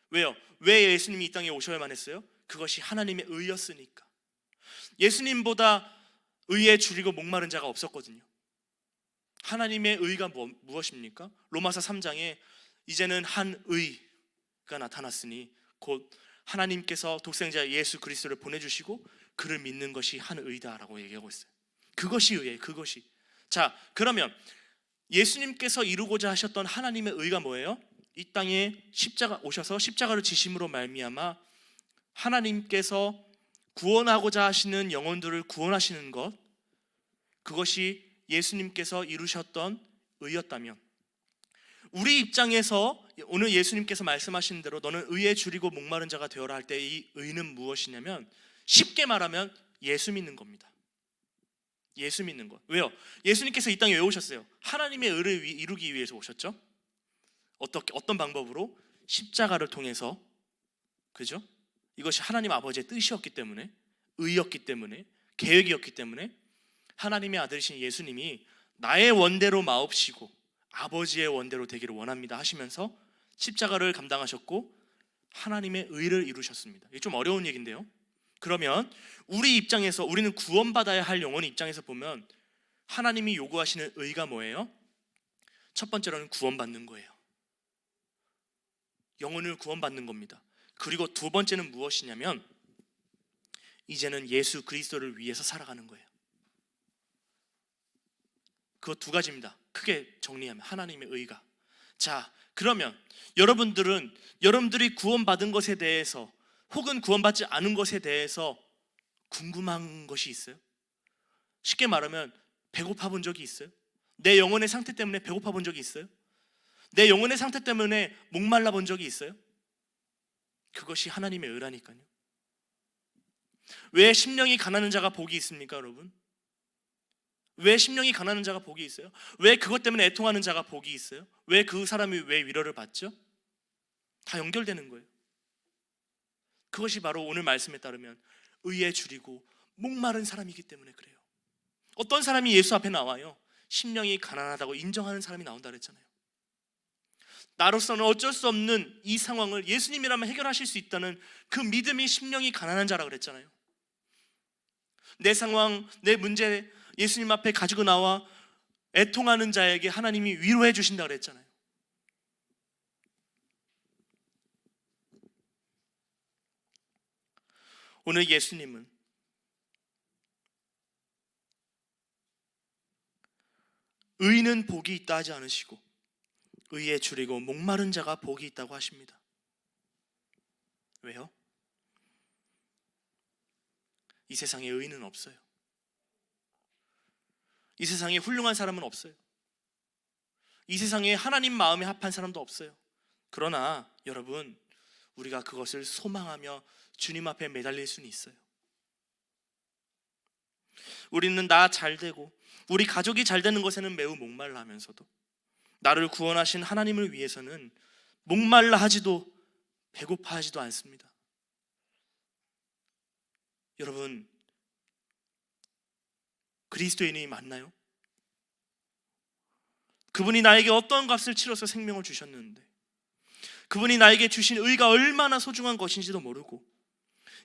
[SPEAKER 1] 왜요? 왜 예수님이 이 땅에 오셔야만 했어요? 그것이 하나님의 의였으니까. 예수님보다 의에 줄이고 목마른 자가 없었거든요. 하나님의 의가 무엇입니까? 로마서 3장에 이제는 한 의가 나타났으니 곧 하나님께서 독생자 예수 그리스도를 보내주시고 그를 믿는 것이 한 의다라고 얘기하고 있어요. 그것이 의예요. 그것이. 자, 그러면 예수님께서 이루고자 하셨던 하나님의 의가 뭐예요? 이 땅에 십자가 오셔서 십자가를 지심으로 말미암아 하나님께서 구원하고자 하시는 영혼들을 구원하시는 것, 그것이 예수님께서 이루셨던 의였다면, 우리 입장에서 오늘 예수님께서 말씀하신 대로 너는 의에 줄이고 목마른 자가 되어라 할 때 이 의는 무엇이냐면, 쉽게 말하면 예수 믿는 겁니다. 예수 믿는 것. 왜요? 예수님께서 이 땅에 왜 오셨어요? 하나님의 의를 이루기 위해서 오셨죠. 어떤 방법으로? 십자가를 통해서. 그죠? 이것이 하나님 아버지의 뜻이었기 때문에, 의였기 때문에, 계획이었기 때문에 하나님의 아들이신 예수님이 나의 원대로 마옵시고 아버지의 원대로 되기를 원합니다 하시면서 십자가를 감당하셨고 하나님의 의를 이루셨습니다. 이게 좀 어려운 얘기인데요. 그러면 우리 입장에서, 우리는 구원받아야 할 영혼의 입장에서 보면 하나님이 요구하시는 의가 뭐예요? 첫 번째로는 구원받는 거예요. 영혼을 구원받는 겁니다. 그리고 두 번째는 무엇이냐면, 이제는 예수 그리스도를 위해서 살아가는 거예요. 그거 두 가지입니다. 크게 정리하면 하나님의 의가. 자, 그러면 여러분들이 구원받은 것에 대해서 혹은 구원받지 않은 것에 대해서 궁금한 것이 있어요? 쉽게 말하면 배고파 본 적이 있어요? 내 영혼의 상태 때문에 배고파 본 적이 있어요? 내 영혼의 상태 때문에 목말라 본 적이 있어요? 그것이 하나님의 의라니까요. 왜 심령이 가난한 자가 복이 있습니까, 여러분? 왜 심령이 가난한 자가 복이 있어요? 왜 그것 때문에 애통하는 자가 복이 있어요? 왜 그 사람이 왜 위로를 받죠? 다 연결되는 거예요. 그것이 바로 오늘 말씀에 따르면 의에 줄이고 목마른 사람이기 때문에 그래요. 어떤 사람이 예수 앞에 나와요? 심령이 가난하다고 인정하는 사람이 나온다 그랬잖아요. 나로서는 어쩔 수 없는 이 상황을 예수님이라면 해결하실 수 있다는 그 믿음이 심령이 가난한 자라 그랬잖아요. 내 상황, 내 문제 예수님 앞에 가지고 나와 애통하는 자에게 하나님이 위로해 주신다 그랬잖아요. 오늘 예수님은 의는 복이 있다 하지 않으시고 의에 줄이고 목마른 자가 복이 있다고 하십니다. 왜요? 이 세상에 의는 없어요. 이 세상에 훌륭한 사람은 없어요. 이 세상에 하나님 마음에 합한 사람도 없어요. 그러나 여러분, 우리가 그것을 소망하며 주님 앞에 매달릴 수는 있어요. 우리는 나 잘 되고 우리 가족이 잘 되는 것에는 매우 목말라 하면서도 나를 구원하신 하나님을 위해서는 목말라 하지도 배고파 하지도 않습니다. 여러분, 그리스도인이 맞나요? 그분이 나에게 어떤 값을 치러서 생명을 주셨는데, 그분이 나에게 주신 의가 얼마나 소중한 것인지도 모르고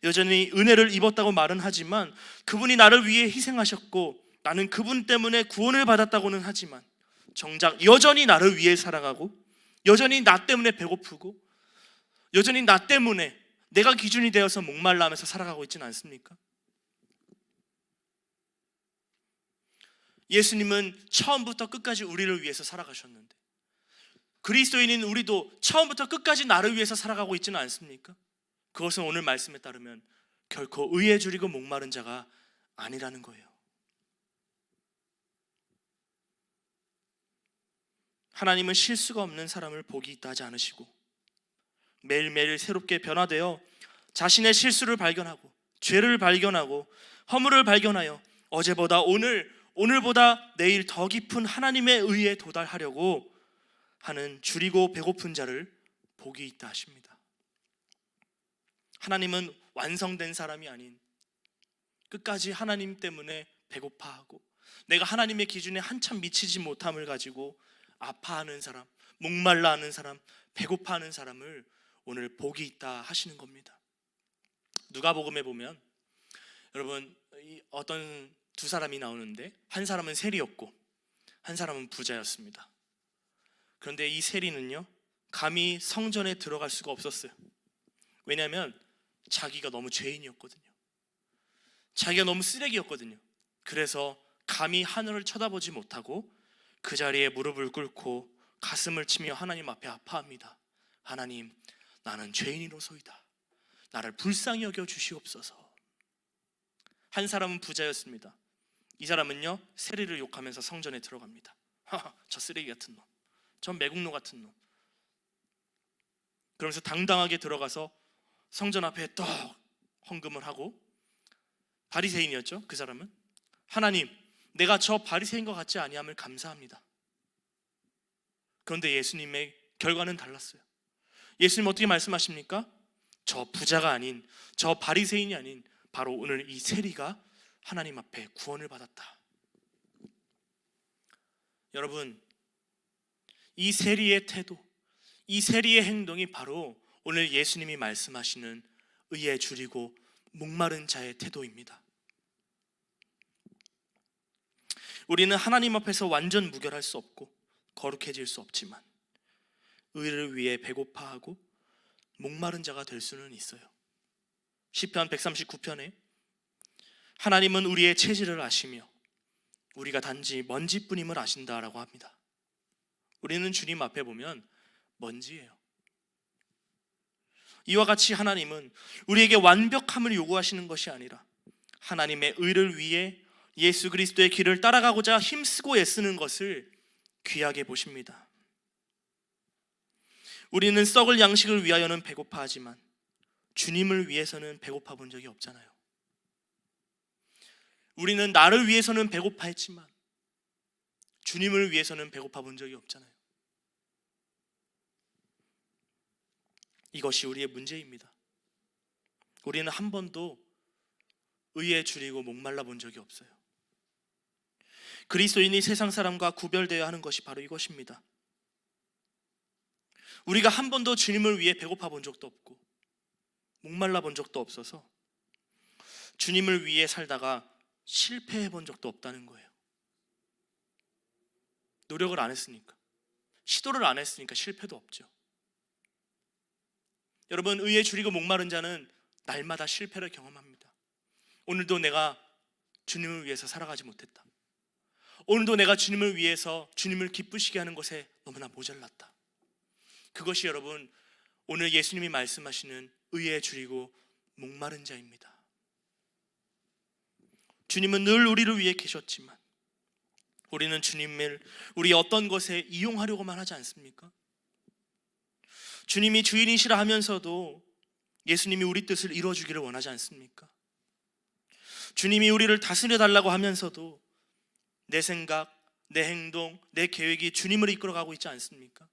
[SPEAKER 1] 여전히 은혜를 입었다고 말은 하지만, 그분이 나를 위해 희생하셨고 나는 그분 때문에 구원을 받았다고는 하지만 정작 여전히 나를 위해 살아가고 여전히 나 때문에 배고프고 여전히 나 때문에 내가 기준이 되어서 목말라 하면서 살아가고 있지는 않습니까? 예수님은 처음부터 끝까지 우리를 위해서 살아가셨는데, 그리스도인인 우리도 처음부터 끝까지 나를 위해서 살아가고 있지는 않습니까? 그것은 오늘 말씀에 따르면 결코 의에 줄이고 목마른 자가 아니라는 거예요. 하나님은 실수가 없는 사람을 복이 있다 하지 않으시고 매일매일 새롭게 변화되어 자신의 실수를 발견하고 죄를 발견하고 허물을 발견하여 어제보다 오늘보다 내일 더 깊은 하나님의 의에 도달하려고 하는 줄이고 배고픈 자를 복이 있다 하십니다. 하나님은 완성된 사람이 아닌 끝까지 하나님 때문에 배고파하고 내가 하나님의 기준에 한참 미치지 못함을 가지고 아파하는 사람, 목말라 하는 사람, 배고파하는 사람을 오늘 복이 있다 하시는 겁니다. 누가복음에 보면 여러분, 어떤 두 사람이 나오는데 한 사람은 세리였고 한 사람은 부자였습니다. 그런데 이 세리는요, 감히 성전에 들어갈 수가 없었어요. 왜냐하면 자기가 너무 죄인이었거든요. 자기가 너무 쓰레기였거든요. 그래서 감히 하늘을 쳐다보지 못하고 그 자리에 무릎을 꿇고 가슴을 치며 하나님 앞에 아파합니다. 하나님, 나는 죄인이로소이다. 나를 불쌍히 여겨 주시옵소서. 한 사람은 부자였습니다. 이 사람은요, 세리를 욕하면서 성전에 들어갑니다. 하하, 저 쓰레기 같은 놈, 저 매국노 같은 놈. 그러면서 당당하게 들어가서 성전 앞에 떡 헌금을 하고, 바리새인이었죠. 그 사람은 하나님, 내가 저 바리새인과 같지 아니함을 감사합니다. 그런데 예수님의 결과는 달랐어요. 예수님 어떻게 말씀하십니까? 저 부자가 아닌, 저 바리새인이 아닌 바로 오늘 이 세리가 하나님 앞에 구원을 받았다. 여러분, 이 세리의 태도, 이 세리의 행동이 바로 오늘 예수님이 말씀하시는 의에 줄이고 목마른 자의 태도입니다. 우리는 하나님 앞에서 완전 무결할 수 없고 거룩해질 수 없지만 의를 위해 배고파하고 목마른 자가 될 수는 있어요. 시편 139편에 하나님은 우리의 체질을 아시며 우리가 단지 먼지뿐임을 아신다라고 합니다. 우리는 주님 앞에 보면 먼지예요. 이와 같이 하나님은 우리에게 완벽함을 요구하시는 것이 아니라 하나님의 의를 위해 예수 그리스도의 길을 따라가고자 힘쓰고 애쓰는 것을 귀하게 보십니다. 우리는 썩을 양식을 위하여는 배고파하지만 주님을 위해서는 배고파 본 적이 없잖아요. 우리는 나를 위해서는 배고파했지만 주님을 위해서는 배고파 본 적이 없잖아요. 이것이 우리의 문제입니다. 우리는 한 번도 의에 줄이고 목말라 본 적이 없어요. 그리스도인이 세상 사람과 구별되어야 하는 것이 바로 이것입니다. 우리가 한 번도 주님을 위해 배고파 본 적도 없고 목말라 본 적도 없어서 주님을 위해 살다가 실패해 본 적도 없다는 거예요. 노력을 안 했으니까, 시도를 안 했으니까 실패도 없죠. 여러분, 의에 줄이고 목마른 자는 날마다 실패를 경험합니다. 오늘도 내가 주님을 위해서 살아가지 못했다. 오늘도 내가 주님을 위해서 주님을 기쁘시게 하는 것에 너무나 모자랐다. 그것이 여러분 오늘 예수님이 말씀하시는 의에 줄이고 목마른 자입니다. 주님은 늘 우리를 위해 계셨지만 우리는 주님을 우리 어떤 것에 이용하려고만 하지 않습니까? 주님이 주인이시라 하면서도 예수님이 우리 뜻을 이루어주기를 원하지 않습니까? 주님이 우리를 다스려 달라고 하면서도 내 생각, 내 행동, 내 계획이 주님을 이끌어가고 있지 않습니까?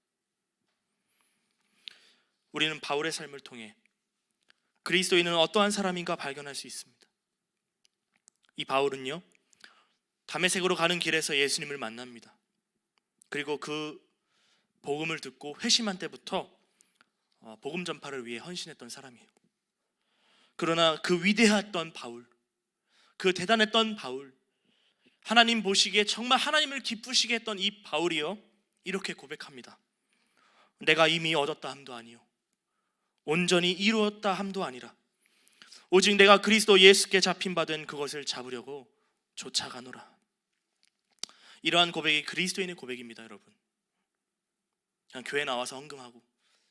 [SPEAKER 1] 우리는 바울의 삶을 통해 그리스도인은 어떠한 사람인가 발견할 수 있습니다. 이 바울은요, 다메섹으로 가는 길에서 예수님을 만납니다. 그리고 그 복음을 듣고 회심한 때부터 복음 전파를 위해 헌신했던 사람이에요. 그러나 그 위대했던 바울, 그 대단했던 바울, 하나님 보시기에 정말 하나님을 기쁘시게 했던 이 바울이요, 이렇게 고백합니다. 내가 이미 얻었다 함도 아니요 온전히 이루었다 함도 아니라 오직 내가 그리스도 예수께 잡힌 바 된 그것을 잡으려고 쫓아가노라. 이러한 고백이 그리스도인의 고백입니다. 여러분, 그냥 교회 나와서 헌금하고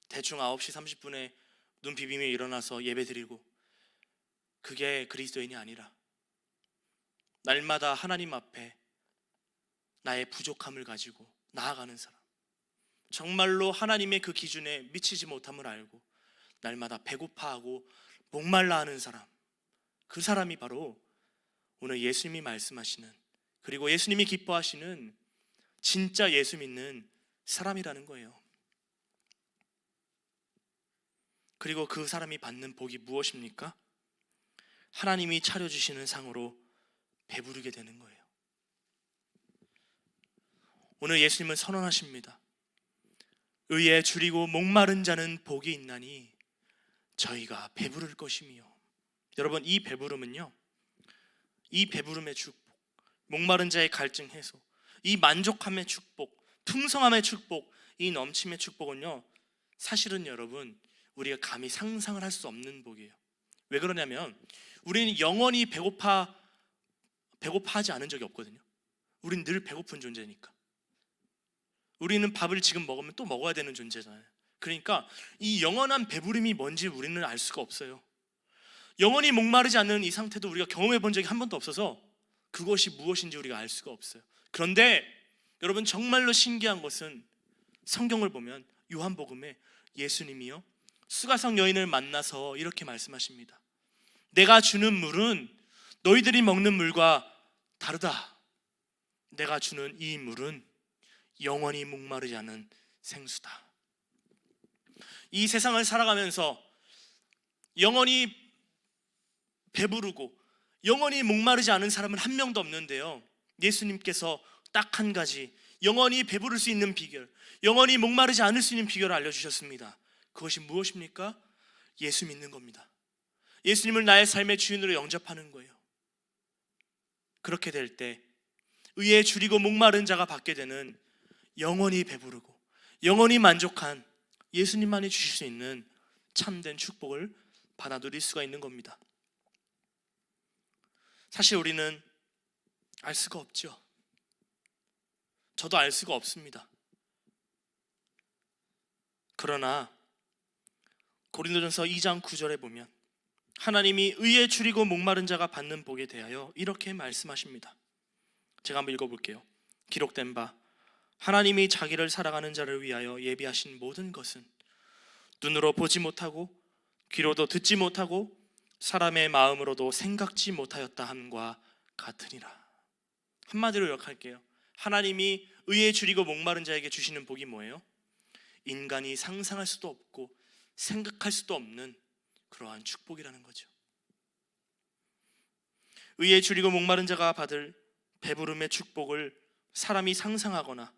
[SPEAKER 1] 대충 9시 30분에 눈 비비며 일어나서 예배 드리고, 그게 그리스도인이 아니라 날마다 하나님 앞에 나의 부족함을 가지고 나아가는 사람, 정말로 하나님의 그 기준에 미치지 못함을 알고 날마다 배고파하고 목말라 하는 사람, 그 사람이 바로 오늘 예수님이 말씀하시는, 그리고 예수님이 기뻐하시는 진짜 예수 믿는 사람이라는 거예요. 그리고 그 사람이 받는 복이 무엇입니까? 하나님이 차려주시는 상으로 배부르게 되는 거예요. 오늘 예수님은 선언하십니다. 의에 줄이고 목마른 자는 복이 있나니 저희가 배부를 것이며. 여러분, 이 배부름은요, 이 배부름의 축복, 목마른 자의 갈증 해소, 이 만족함의 축복, 풍성함의 축복, 이 넘침의 축복은요, 사실은 여러분 우리가 감히 상상을 할 수 없는 복이에요. 왜 그러냐면 우리는 영원히 배고파하지 않은 적이 없거든요. 우리는 늘 배고픈 존재니까. 우리는 밥을 지금 먹으면 또 먹어야 되는 존재잖아요. 그러니까 이 영원한 배부름이 뭔지 우리는 알 수가 없어요. 영원히 목마르지 않는 이 상태도 우리가 경험해 본 적이 한 번도 없어서 그것이 무엇인지 우리가 알 수가 없어요. 그런데 여러분, 정말로 신기한 것은 성경을 보면 요한복음에 예수님이요 수가성 여인을 만나서 이렇게 말씀하십니다. 내가 주는 물은 너희들이 먹는 물과 다르다. 내가 주는 이 물은 영원히 목마르지 않은 생수다. 이 세상을 살아가면서 영원히 배부르고 영원히 목마르지 않은 사람은 한 명도 없는데요, 예수님께서 딱 한 가지 영원히 배부를 수 있는 비결, 영원히 목마르지 않을 수 있는 비결을 알려주셨습니다. 그것이 무엇입니까? 예수 믿는 겁니다. 예수님을 나의 삶의 주인으로 영접하는 거예요. 그렇게 될 때 의에 줄이고 목마른 자가 받게 되는 영원히 배부르고 영원히 만족한 예수님만이 주실 수 있는 참된 축복을 받아 누릴 수가 있는 겁니다. 사실 우리는 알 수가 없죠. 저도 알 수가 없습니다. 그러나 고린도전서 2장 9절에 보면 하나님이 의에 줄이고 목마른 자가 받는 복에 대하여 이렇게 말씀하십니다. 제가 한번 읽어볼게요. 기록된 바 하나님이 자기를 사랑하는 자를 위하여 예비하신 모든 것은 눈으로 보지 못하고 귀로도 듣지 못하고 사람의 마음으로도 생각지 못하였다 함과 같으니라. 한마디로 요약할게요. 하나님이 의에 줄이고 목마른 자에게 주시는 복이 뭐예요? 인간이 상상할 수도 없고 생각할 수도 없는 그러한 축복이라는 거죠. 의에 줄이고 목마른 자가 받을 배부름의 축복을 사람이 상상하거나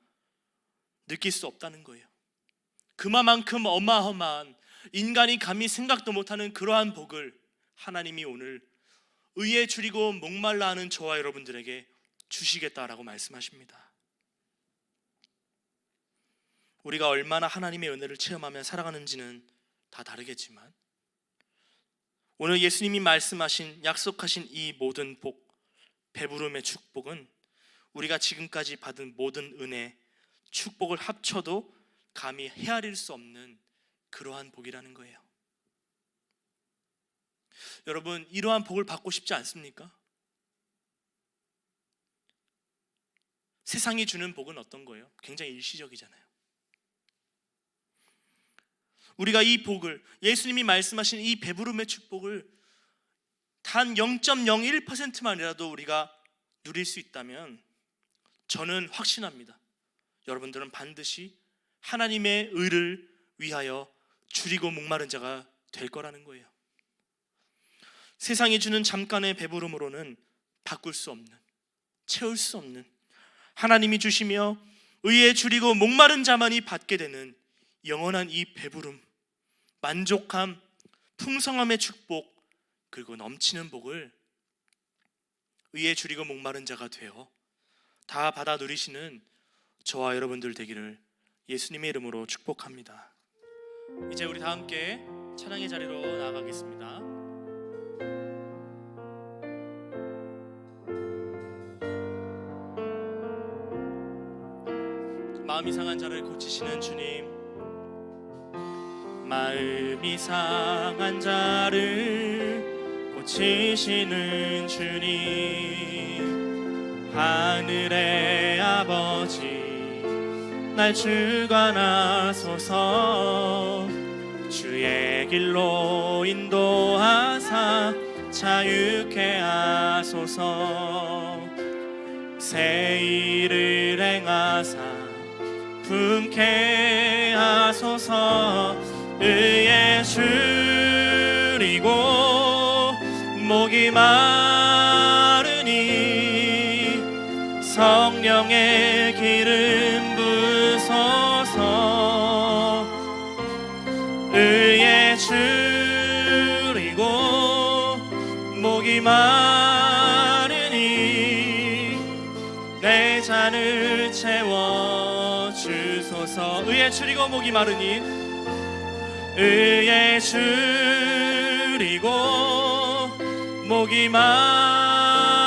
[SPEAKER 1] 느낄 수 없다는 거예요. 그만큼 어마어마한, 인간이 감히 생각도 못하는 그러한 복을 하나님이 오늘 의에 줄이고 목말라 하는 저와 여러분들에게 주시겠다라고 말씀하십니다. 우리가 얼마나 하나님의 은혜를 체험하며 살아가는지는 다 다르겠지만 오늘 예수님이 말씀하신, 약속하신 이 모든 복, 배부름의 축복은 우리가 지금까지 받은 모든 은혜, 축복을 합쳐도 감히 헤아릴 수 없는 그러한 복이라는 거예요. 여러분, 이러한 복을 받고 싶지 않습니까? 세상이 주는 복은 어떤 거예요? 굉장히 일시적이잖아요. 우리가 이 복을, 예수님이 말씀하신 이 배부름의 축복을 단 0.01%만이라도 우리가 누릴 수 있다면 저는 확신합니다. 여러분들은 반드시 하나님의 의를 위하여 줄이고 목마른 자가 될 거라는 거예요. 세상이 주는 잠깐의 배부름으로는 바꿀 수 없는, 채울 수 없는, 하나님이 주시며 의에 줄이고 목마른 자만이 받게 되는 영원한 이 배부름, 만족함, 풍성함의 축복, 그리고 넘치는 복을 의에 줄이고 목마른 자가 되어 다 받아 누리시는 저와 여러분들 되기를 예수님의 이름으로 축복합니다. 이제 우리 다 함께 찬양의 자리로 나아가겠습니다. 마음이 상한 자를 고치시는 주님, 마음이 상한 자를 고치시는 주님, 하늘의 아버지 날 주관하소서. 주의 길로 인도하사 자유케 하소서. 새 일을 행하사 품게 하소서. 의에 줄이고 목이 마르니 성령의 기름 부소서. 의에 줄이고 목이 마르니 내 잔을 채워 주소서. 의에 줄이고 목이 마르니, 의에 줄이고 목이 마르니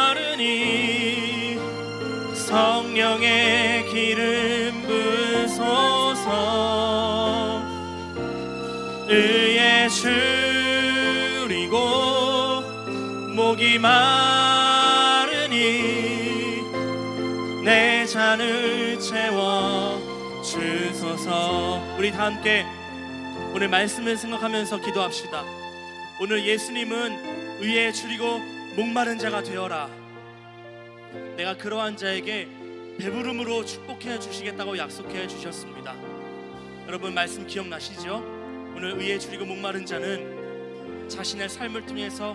[SPEAKER 1] 성령의 기름 부소서. 의에 줄이고 목이 마르니 내 잔을 채워 주소서. 우리 다 함께 오늘 말씀을 생각하면서 기도합시다. 오늘 예수님은 의에 줄이고 목마른 자가 되어라, 내가 그러한 자에게 배부름으로 축복해 주시겠다고 약속해 주셨습니다. 여러분 말씀 기억나시죠? 오늘 의에 줄이고 목마른 자는 자신의 삶을 통해서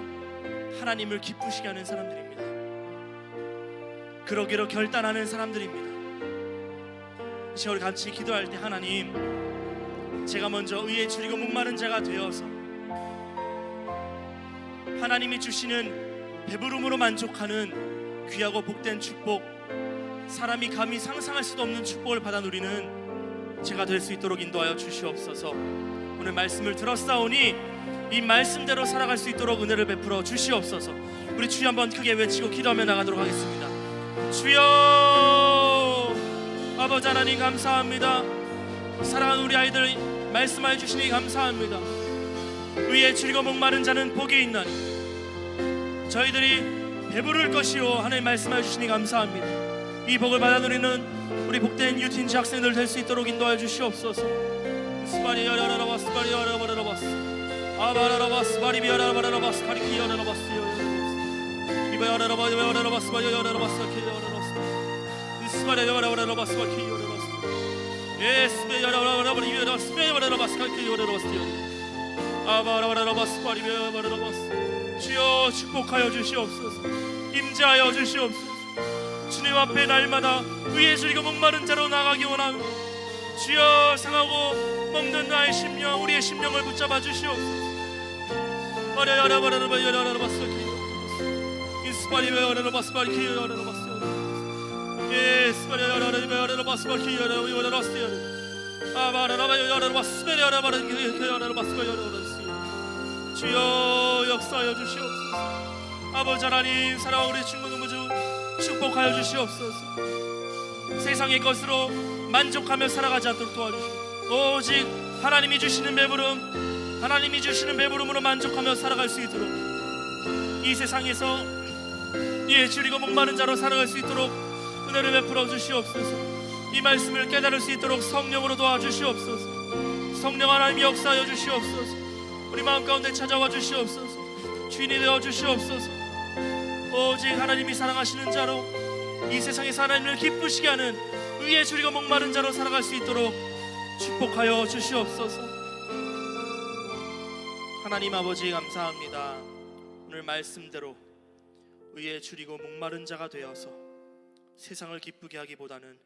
[SPEAKER 1] 하나님을 기쁘시게 하는 사람들입니다. 그러기로 결단하는 사람들입니다. 이제 우리 같이 기도할 때, 하나님, 제가 먼저 의에 줄이고 목마른 자가 되어서 하나님이 주시는 배부름으로 만족하는 귀하고 복된 축복, 사람이 감히 상상할 수도 없는 축복을 받아 누리는 제가 될 수 있도록 인도하여 주시옵소서. 오늘 말씀을 들었사오니 이 말씀대로 살아갈 수 있도록 은혜를 베풀어 주시옵소서. 우리 주여 한번 크게 외치고 기도하며 나가도록 하겠습니다. 주여, 아버지 하나님 감사합니다. 사랑하는 우리 아이들 말씀하여 주시니 감사합니다. 의에 줄이고 목마른 자는 복이 있나니 저희들이 배부를 것이요, 하나님 말씀하여 주시니 감사합니다. 이 복을 받아 누리는 우리 복된 유틴지 학생들 될 수 있도록 인도하여 주시옵소서. 스파리 야라라바 스파리 야라바라바스 아바라라바 스파리 비야라바라바스 카리키 야라바스 이바 야라라바 야라라바 스파리 야라바스 카리키 야라바스 스파리 야라바라바 스파리 야라바스 예스베 야라바라바 이베라 스페 야라바스 카리키 야라바스 아바라바라바 스파리 야라바라바스. 주여 축복하여 주시옵소서. 임재하여 주시옵소서. 주님 앞에 날마다 의에 줄이고 목마른 자로 나가기 원하며 주여 상하고 먹는 나의 심령, 우리의 심령을 붙잡아 주시옵소서. 주여 역사하여 주시옵소서. 아버지 하나님, 사랑하는 우리 친구들 모두 축복하여 주시옵소서. 세상의 것으로 만족하며 살아가지 않도록 도와주시옵소서. 오직 하나님이 주시는 배부름, 하나님이 주시는 배부름으로 만족하며 살아갈 수 있도록, 이 세상에서 이에 줄이고 목마른 자로 살아갈 수 있도록 은혜를 베풀어 주시옵소서. 이 말씀을 깨달을 수 있도록 성령으로 도와주시옵소서. 성령 하나님 역사하여 주시옵소서. 우리 마음 가운데 찾아와 주시옵소서. 주인이 되어 주시옵소서. 오직 하나님이 사랑하시는 자로 이 세상에서 하나님을 기쁘시게 하는 의에 줄이고 목마른 자로 살아갈 수 있도록 축복하여 주시옵소서. 하나님 아버지 감사합니다. 오늘 말씀대로 의에 줄이고 목마른 자가 되어서 세상을 기쁘게 하기보다는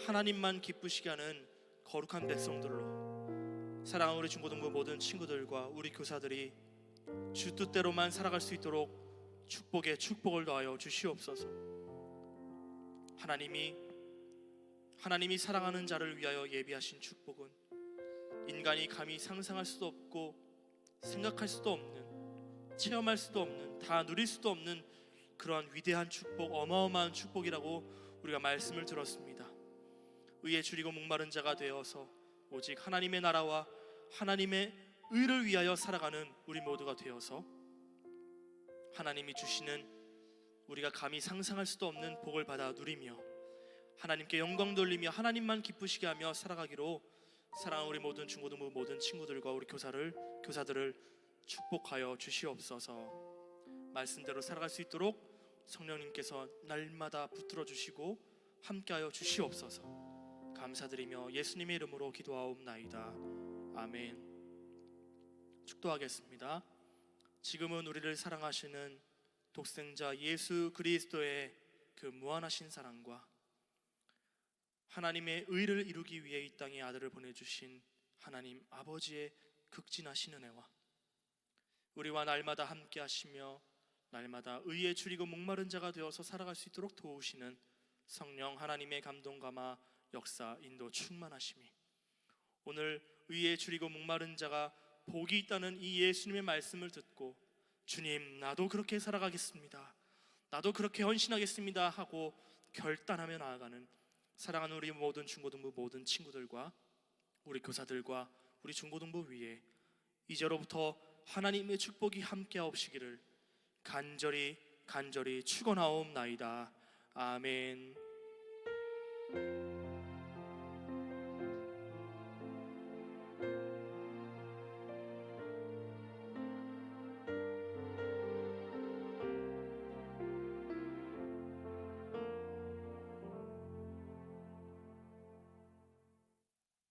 [SPEAKER 1] 하나님만 기쁘시게 하는 거룩한 백성들로, 사랑하는 우리 중고등부 모든 친구들과 우리 교사들이 주 뜻대로만 살아갈 수 있도록 축복에 축복을 더하여 주시옵소서. 하나님이 사랑하는 자를 위하여 예비하신 축복은 인간이 감히 상상할 수도 없고 생각할 수도 없는, 체험할 수도 없는, 다 누릴 수도 없는 그러한 위대한 축복, 어마어마한 축복이라고 우리가 말씀을 들었습니다. 의에 줄이고 목마른 자가 되어서 오직 하나님의 나라와 하나님의 의를 위하여 살아가는 우리 모두가 되어서 하나님이 주시는 우리가 감히 상상할 수도 없는 복을 받아 누리며 하나님께 영광 돌리며 하나님만 기쁘시게 하며 살아가기로, 사랑하는 우리 모든 중고등부 모든 친구들과 우리 교사들을 축복하여 주시옵소서. 말씀대로 살아갈 수 있도록 성령님께서 날마다 붙들어 주시고 함께하여 주시옵소서. 감사드리며 예수님의 이름으로 기도하옵나이다. 아멘. 축도하겠습니다. 지금은 우리를 사랑하시는 독생자 예수 그리스도의 그 무한하신 사랑과 하나님의 의를 이루기 위해 이 땅에 아들을 보내주신 하나님 아버지의 극진하신 은혜와 우리와 날마다 함께 하시며 날마다 의에 줄이고 목마른 자가 되어서 살아갈 수 있도록 도우시는 성령 하나님의 감동감화 역사 인도 충만하심이, 오늘 의에 줄이고 목마른 자가 복이 있다는 이 예수님의 말씀을 듣고 주님, 나도 그렇게 살아가겠습니다, 나도 그렇게 헌신하겠습니다 하고 결단하며 나아가는 사랑하는 우리 모든 중고등부 모든 친구들과 우리 교사들과 우리 중고등부 위에 이제로부터 하나님의 축복이 함께하옵시기를 간절히 축원하옵나이다. 아멘.